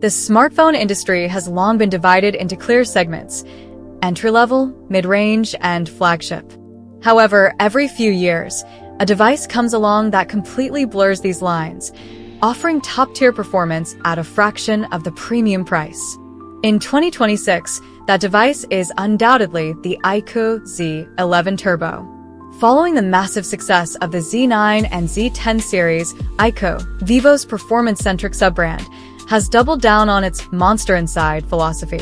The smartphone industry has long been divided into clear segments: entry-level, mid-range, and flagship. However, every few years, a device comes along that completely blurs these lines, offering top-tier performance at a fraction of the premium price. In 2026, that device is undoubtedly the iQOO Z11 Turbo. Following the massive success of the Z9 and Z10 series, iQOO, Vivo's performance-centric sub-brand, has doubled down on its monster inside philosophy.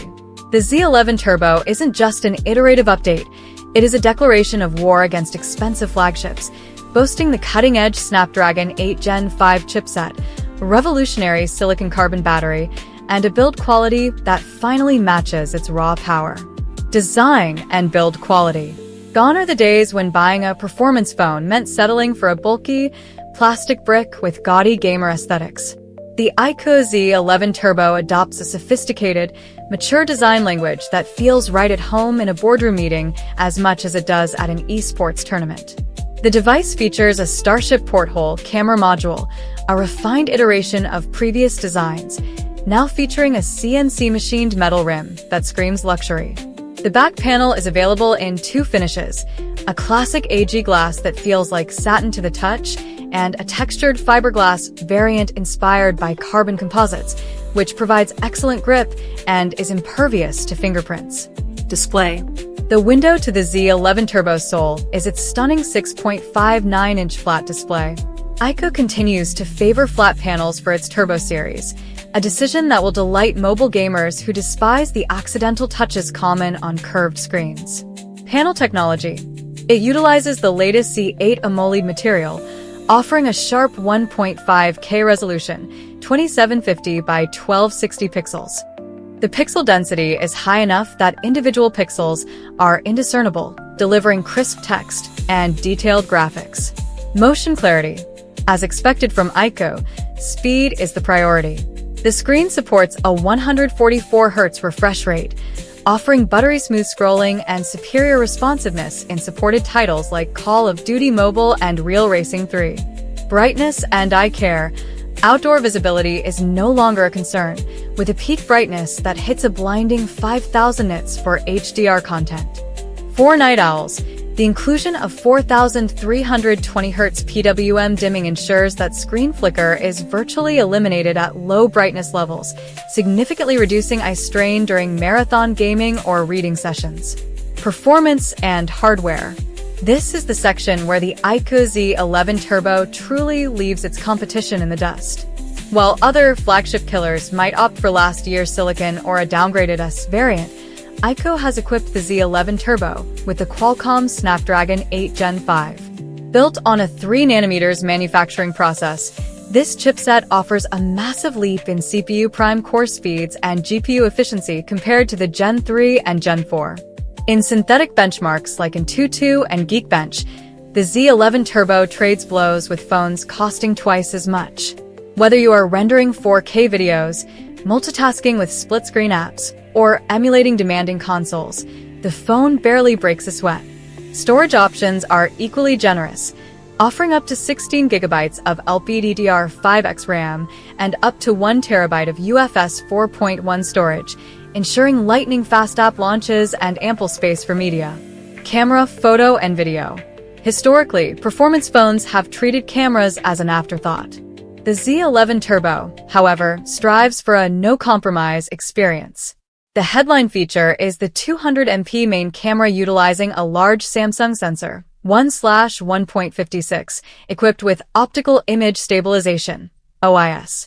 The Z11 Turbo isn't just an iterative update, it is a declaration of war against expensive flagships, boasting the cutting-edge Snapdragon 8 Gen 5 chipset, a revolutionary silicon-carbon battery, and a build quality that finally matches its raw power. Design and build quality. Gone are the days when buying a performance phone meant settling for a bulky, plastic brick with gaudy gamer aesthetics. The iQOO Z11 Turbo adopts a sophisticated, mature design language that feels right at home in a boardroom meeting as much as it does at an esports tournament. The device features a Starship porthole camera module, a refined iteration of previous designs, now featuring a CNC machined metal rim that screams luxury. The back panel is available in two finishes: a classic AG glass that feels like satin to the touch, and a textured fiberglass variant inspired by carbon composites, which provides excellent grip and is impervious to fingerprints. Display. The window to the Z11 Turbo Soul is its stunning 6.59-inch flat display. iQOO continues to favor flat panels for its Turbo series, a decision that will delight mobile gamers who despise the accidental touches common on curved screens. Panel technology. It utilizes the latest Z8 AMOLED material, offering a sharp 1.5K resolution, 2750 by 1260 pixels. The pixel density is high enough that individual pixels are indiscernible, delivering crisp text and detailed graphics. Motion clarity. As expected from iQOO, speed is the priority. The screen supports a 144 Hz refresh rate, offering buttery smooth scrolling and superior responsiveness in supported titles like Call of Duty Mobile and Real Racing 3. Brightness and eye care. Outdoor visibility is no longer a concern, with a peak brightness that hits a blinding 5,000 nits for HDR content. For night owls, the inclusion of 4,320 Hz PWM dimming ensures that screen flicker is virtually eliminated at low brightness levels, significantly reducing eye strain during marathon gaming or reading sessions. Performance and hardware. This is the section where the iQOO Z11 Turbo truly leaves its competition in the dust. While other flagship killers might opt for last year's silicon or a downgraded S variant, iQOO has equipped the Z11 Turbo with the Qualcomm Snapdragon 8 Gen 5. Built on a 3nm manufacturing process, this chipset offers a massive leap in CPU prime core speeds and GPU efficiency compared to the Gen 3 and Gen 4. In synthetic benchmarks like AnTuTu and Geekbench, the Z11 Turbo trades blows with phones costing twice as much. Whether you are rendering 4K videos, multitasking with split-screen apps, or emulating demanding consoles, the phone barely breaks a sweat. Storage options are equally generous, offering up to 16 GB of LPDDR5X RAM and up to 1 TB of UFS 4.1 storage, ensuring lightning-fast app launches and ample space for media. Camera, photo, and video. Historically, performance phones have treated cameras as an afterthought. The Z11 Turbo, however, strives for a no-compromise experience. The headline feature is the 200MP main camera utilizing a large Samsung sensor, 1/1.56, equipped with optical image stabilization, OIS.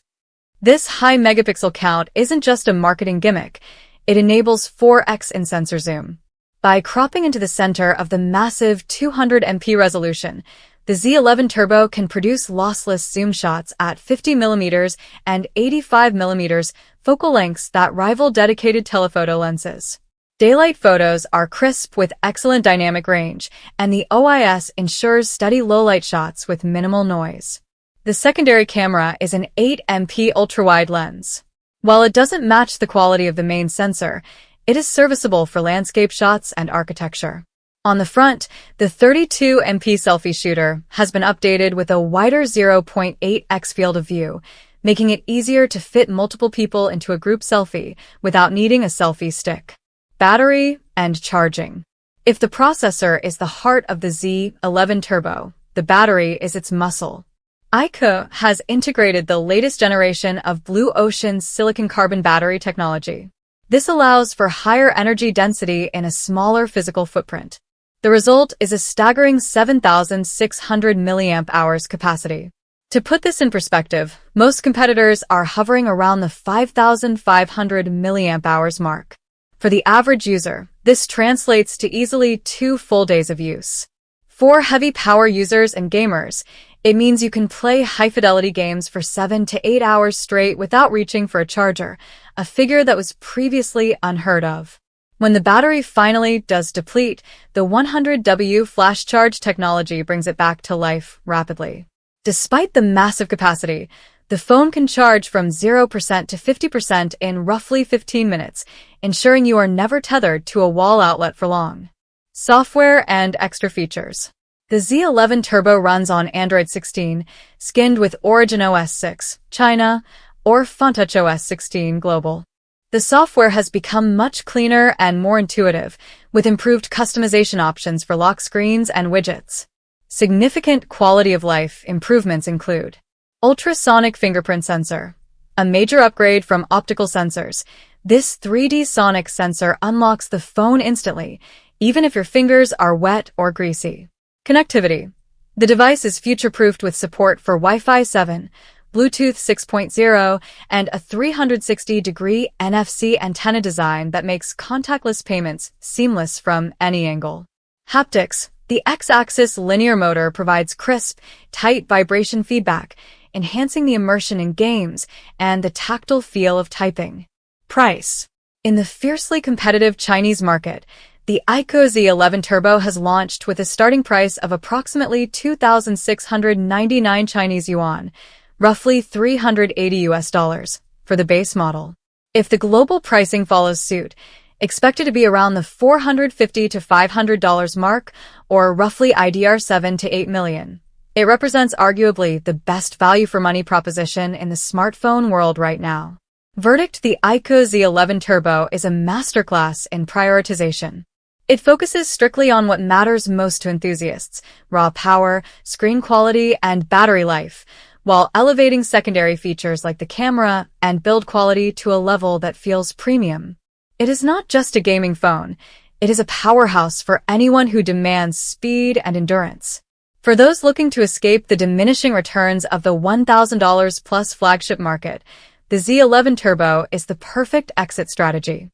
This high megapixel count isn't just a marketing gimmick, it enables 4x in sensor zoom. By cropping into the center of the massive 200MP resolution, the Z11 Turbo can produce lossless zoom shots at 50mm and 85mm focal lengths that rival dedicated telephoto lenses. Daylight photos are crisp with excellent dynamic range, and the OIS ensures steady low-light shots with minimal noise. The secondary camera is an 8MP ultra-wide lens. While it doesn't match the quality of the main sensor, it is serviceable for landscape shots and architecture. On the front, the 32MP selfie shooter has been updated with a wider 0.8x field of view, making it easier to fit multiple people into a group selfie without needing a selfie stick. Battery and charging. If the processor is the heart of the Z11 Turbo, the battery is its muscle. iQOO has integrated the latest generation of Blue Ocean's silicon-carbon battery technology. This allows for higher energy density in a smaller physical footprint. The result is a staggering 7,600 mAh capacity. To put this in perspective, most competitors are hovering around the 5,500 mAh mark. For the average user, this translates to easily 2 full days of use. For heavy power users and gamers, it means you can play high-fidelity games for 7 to 8 hours straight without reaching for a charger, a figure that was previously unheard of. When the battery finally does deplete, the 100W flash charge technology brings it back to life rapidly. Despite the massive capacity, the phone can charge from 0% to 50% in roughly 15 minutes, ensuring you are never tethered to a wall outlet for long. Software and extra features. The Z11 Turbo runs on Android 16, skinned with Origin OS 6, China, or FunTouch OS 16 Global. The software has become much cleaner and more intuitive, with improved customization options for lock screens and widgets. Significant quality of life improvements include ultrasonic fingerprint sensor, a major upgrade from optical sensors. This 3D sonic sensor unlocks the phone instantly, even if your fingers are wet or greasy. Connectivity. The device is future-proofed with support for Wi-Fi 7, Bluetooth 6.0, and a 360-degree NFC antenna design that makes contactless payments seamless from any angle. Haptics. The X-axis linear motor provides crisp, tight vibration feedback, enhancing the immersion in games and the tactile feel of typing. Price. In the fiercely competitive Chinese market, the iQOO Z11 Turbo has launched with a starting price of approximately 2,699 Chinese yuan, roughly $380 for the base model. If the global pricing follows suit, expected to be around the $450 to $500 mark, or roughly IDR 7 to 8 million. It represents arguably the best value for money proposition in the smartphone world right now. Verdict: the iQOO Z11 Turbo is a masterclass in prioritization. It focuses strictly on what matters most to enthusiasts: raw power, screen quality, and battery life, while elevating secondary features like the camera and build quality to a level that feels premium. It is not just a gaming phone, it is a powerhouse for anyone who demands speed and endurance. For those looking to escape the diminishing returns of the $1,000 plus flagship market, the Z11 Turbo is the perfect exit strategy.